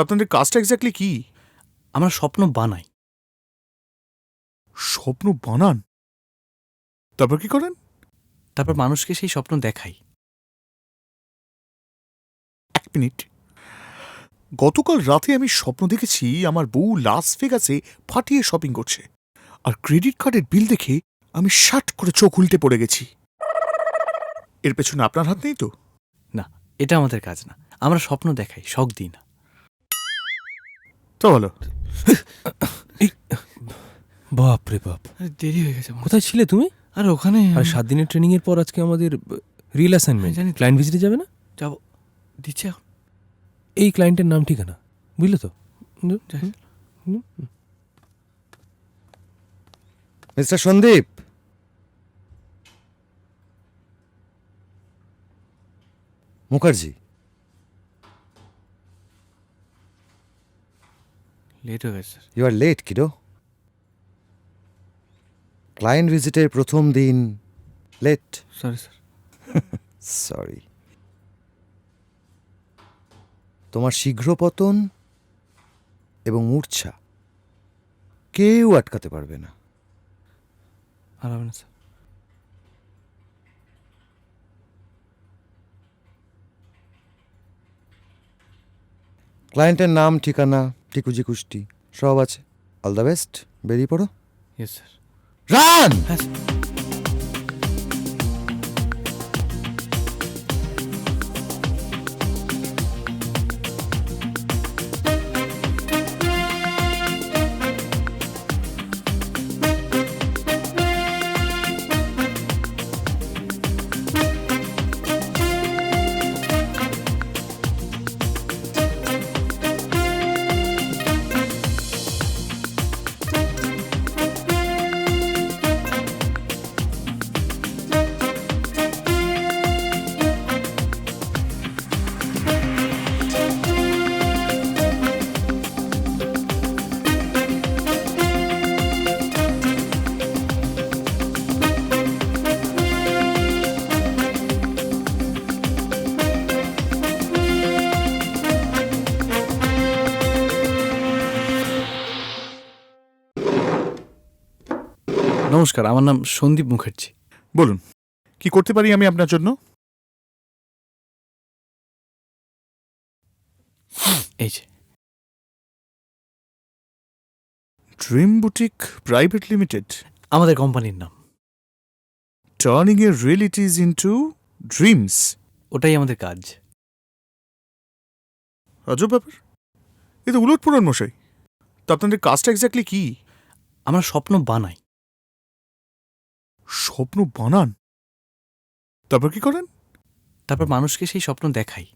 আপনাদের কাজটা এক্স্যাক্টলি কি? আমরা স্বপ্ন বানাই। স্বপ্ন বানান? তারপর কি করেন? তারপর মানুষকে সেই স্বপ্ন দেখাই। এক মিনিট, গতকাল রাতে আমি স্বপ্ন দেখেছি আমার বউ লাস ভেগাসে ফাটিয়ে শপিং করছে, আর ক্রেডিট কার্ডের বিল দেখে আমি শাট করে চোখ উল্টে পড়ে গেছি। এর পেছনে আপনার হাত নেই তো? না, এটা আমাদের কাজ না। আমরা স্বপ্ন দেখাই, শখ দিই না। তো ভালো। বাপ রে বাপ, দেরি হয়ে গেছে। কোথায় ছিলে তুমি? আর ওখানে আর 7 দিনের ট্রেনিং এর পর আজকে আমাদের রিল অ্যাসাইনমেন্ট, জানি। ক্লায়েন্ট ভিজিটে যাবে না? যাবো, দিচ্ছে এখন। এই ক্লায়েন্টের নাম ঠিকানা বুঝলে তো? মিস্টার সন্দীপ, মুখার্জি, লেট হয়ে গেছে sir. You are late kiddo. Client ভিজিটের প্রথম দিন লেট। Sorry sir. সরি। তোমার শীঘ্র পতন এবং মূর্ছা কেউ আটকাতে পারবে না। আর হবে না স্যার। ক্লায়েন্টের নাম, ঠিকানা, টিকুজি কুষ্টি সব আছে। অল দ্য বেস্ট, বেরিয়ে পড়ো। Yes sir. রান! হ্যাঁ স্যার। নমস্কার, আমার নাম সন্দীপ মুখার্জি। বলুন, কি করতে পারি আমি আপনার জন্য? এই যে, ড্রিম বুটিক প্রাইভেট লিমিটেড, আমাদের কোম্পানির নাম। টার্নিং এ রিয়েলিটিজ ইনটু ড্রিমস। ওটাই আমাদের কাজ। আজব ব্যাপার, এ তো উলট পুরাণ মশাই। তো আপনাদের কাজটা এক্স্যাক্টলি কি? আমরা স্বপ্ন বানাই। স্বপ্ন বানান? তারপর কি করেন? তারপর মানুষকে সেই স্বপ্ন দেখাই।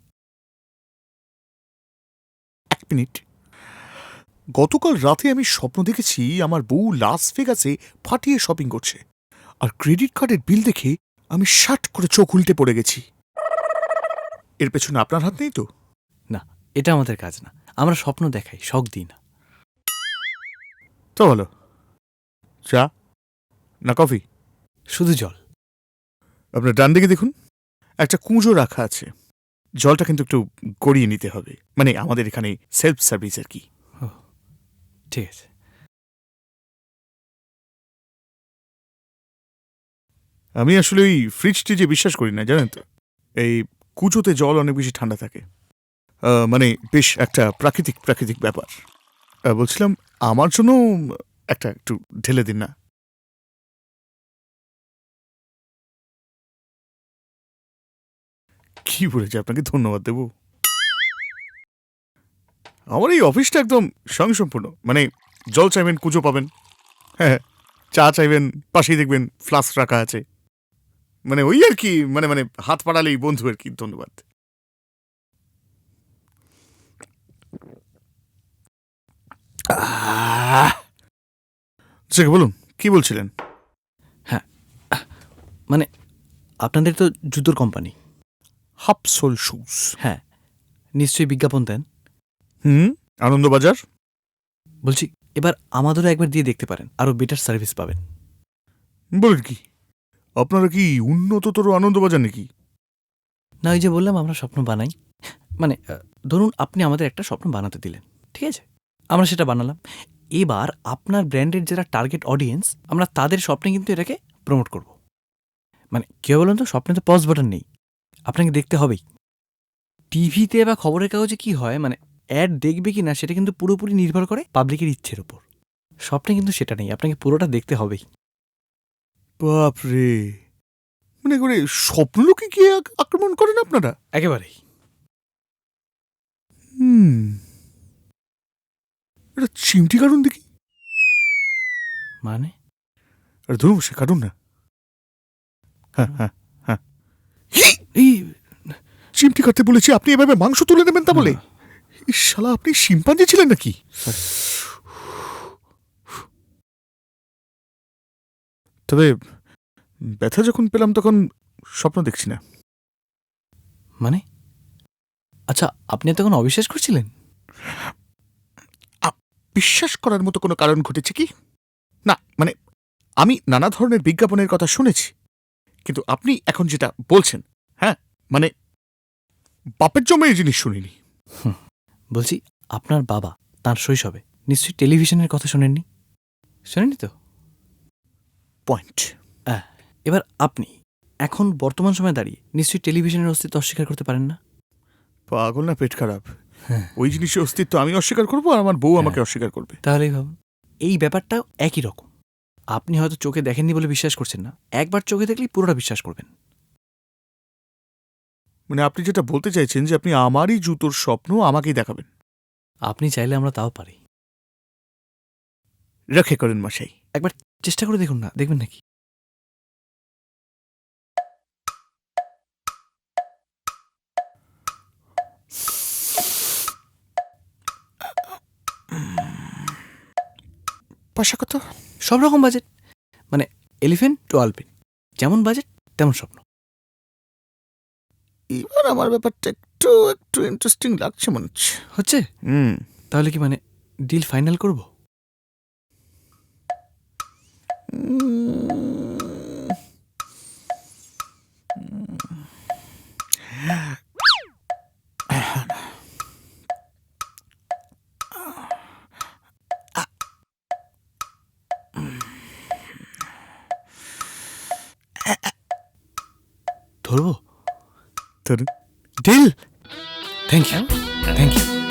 এক মিনিট, গতকাল রাতে আমি স্বপ্ন দেখেছি আমার বউ লাস ভেগাসে ফাটিয়ে শপিং করছে, আর ক্রেডিট কার্ডের বিল দেখে আমি শাট করে চোখ উল্টে পড়ে গেছি। এর পেছনে আপনার হাত নেই তো? না, এটা আমাদের কাজ না। আমরা স্বপ্ন দেখাই, শখ দিই না। তো ভালো। চা না কফি? শুধু জল। আপনার ডান দিকে দেখুন, একটা কুঁজো রাখা আছে। জলটা কিন্তু একটু গড়িয়ে নিতে হবে, মানে আমাদের এখানে সেলফ সার্ভিস আর কি। ঠিক আছে। আমি আসলে ওই ফ্রিজ টিজে বিশ্বাস করি না, জানেন তো। এই কুচোতে জল অনেক বেশি ঠান্ডা থাকে, মানে বেশ একটা প্রাকৃতিক প্রাকৃতিক ব্যাপার। বলছিলাম আমার জন্য একটা একটু ঢেলে দিন না। কি বলেছে আপনাকে ধন্যবাদ দেব? আমার এই অফিসটা একদম স্বয়ংসম্পূর্ণ, মানে জল চাইবেন কুচো পাবেন, হ্যাঁ, চা চাইবেন পাশেই দেখবেন ফ্লাস্ক রাখা আছে, মানে ওই আর কি, মানে মানে হাত পাড়ালেই বন্ধু আর কি। ধন্যবাদ। বলুন, কি বলছিলেন? হ্যাঁ, মানে আপনাদের তো জুতোর কোম্পানি। Half soul shoes. হ্যাঁ, নিশ্চয়ই বিজ্ঞাপন দেন। আনন্দবাজার। বলছি, এবার আমাদেরও একবার দিয়ে দেখতে পারেন, আরও বেটার সার্ভিস পাবেন। বলেন কি, আপনারা কি উন্নততর আনন্দবাজার নাকি? না, ওই যে বললাম আমরা স্বপ্ন বানাই। মানে ধরুন আপনি আমাদের একটা স্বপ্ন বানাতে দিলেন, ঠিক আছে, আমরা সেটা বানালাম। এবার আপনার ব্র্যান্ডের যারা টার্গেট অডিয়েন্স, আমরা তাদের স্বপ্নে কিন্তু এটাকে প্রমোট করব। মানে কেউ বলুন তো, স্বপ্নে তো পজ বাটন নেই, আপনাকে দেখতে হবেই। টিভিতে বা খবরের কাগজে কি হয়, মানে অ্যাড দেখবে কি না সেটা কিন্তু পুরোপুরি নির্ভর করে পাবলিকের ইচ্ছের উপর। স্বপ্নে কিন্তু সেটা নেই, আপনাকে পুরোটা দেখতে হবেই। বাপরে, মানে করে স্বপ্নলোকে গিয়ে আক্রমণ করেন আপনারা? একেবারেই। হুম, এটা চিমটি কাটুন দেখি। মানে আরে ধরুন, সে কাটুন না। হ্যাঁ হ্যাঁ হ্যাঁ, এই চিমটি কাটতে বলেছি, আপনি এভাবে মাংস তুলে নেবেন তা বলে? ইস, শালা আপনি শিম্পাঞ্জি ছিলেন নাকি? তবে ব্যথা যখন পেলাম তখন স্বপ্ন দেখছি না। মানে আচ্ছা, আপনি তখন অবিশ্বাস করছিলেন? বিশ্বাস করার মতো কোনো কারণ ঘটেছে কি? না, মানে আমি নানা ধরনের বিজ্ঞাপনের কথা শুনেছি, কিন্তু আপনি এখন যেটা বলছেন, হ্যাঁ, মানে বাপের জমে এই জিনিস শুনিনি। বলছি, আপনার বাবা তার শৈশবে নিশ্চয়ই টেলিভিশনের কথা শোনেননি? শোনেননি তো? পয়েন্ট। এবার আপনি এখন বর্তমান সময়ে দাঁড়িয়ে নিশ্চয়ই টেলিভিশনের অস্তিত্ব অস্বীকার করতে পারেন না। পাগল না পেট খারাপ? হ্যাঁ। ওই জিনিসের অস্তিত্ব আমি অস্বীকার করবো আর আমার বউ আমাকে অস্বীকার করবে। তাহলেই ভাবুন, এই ব্যাপারটাও একই রকম। আপনি হয়তো চোখে দেখেননি বলে বিশ্বাস করছেন না, একবার চোখে দেখলেই পুরোটা বিশ্বাস করবেন। মানে আপনি যেটা বলতে চাইছেন যে আপনি আমারই জুতোর স্বপ্ন আমাকেই দেখাবেন? আপনি চাইলে আমরা তাও পারি। রেখে করেন মশাই। একবার চেষ্টা করে দেখুন না, দেখবেন নাকি? পয়সা কত? সব রকম বাজেট, মানে এলিফেন্ট টু আলপিন, যেমন বাজেট তেমন স্বপ্ন। এবার আমার ব্যাপারটা একটু একটু ইন্টারেস্টিং লাগছে মনে হচ্ছে। হচ্ছে? তাহলে কি মানে ডিল ফাইনাল করব? ধরবো? ধরুন। Deal. Thank you, thank you.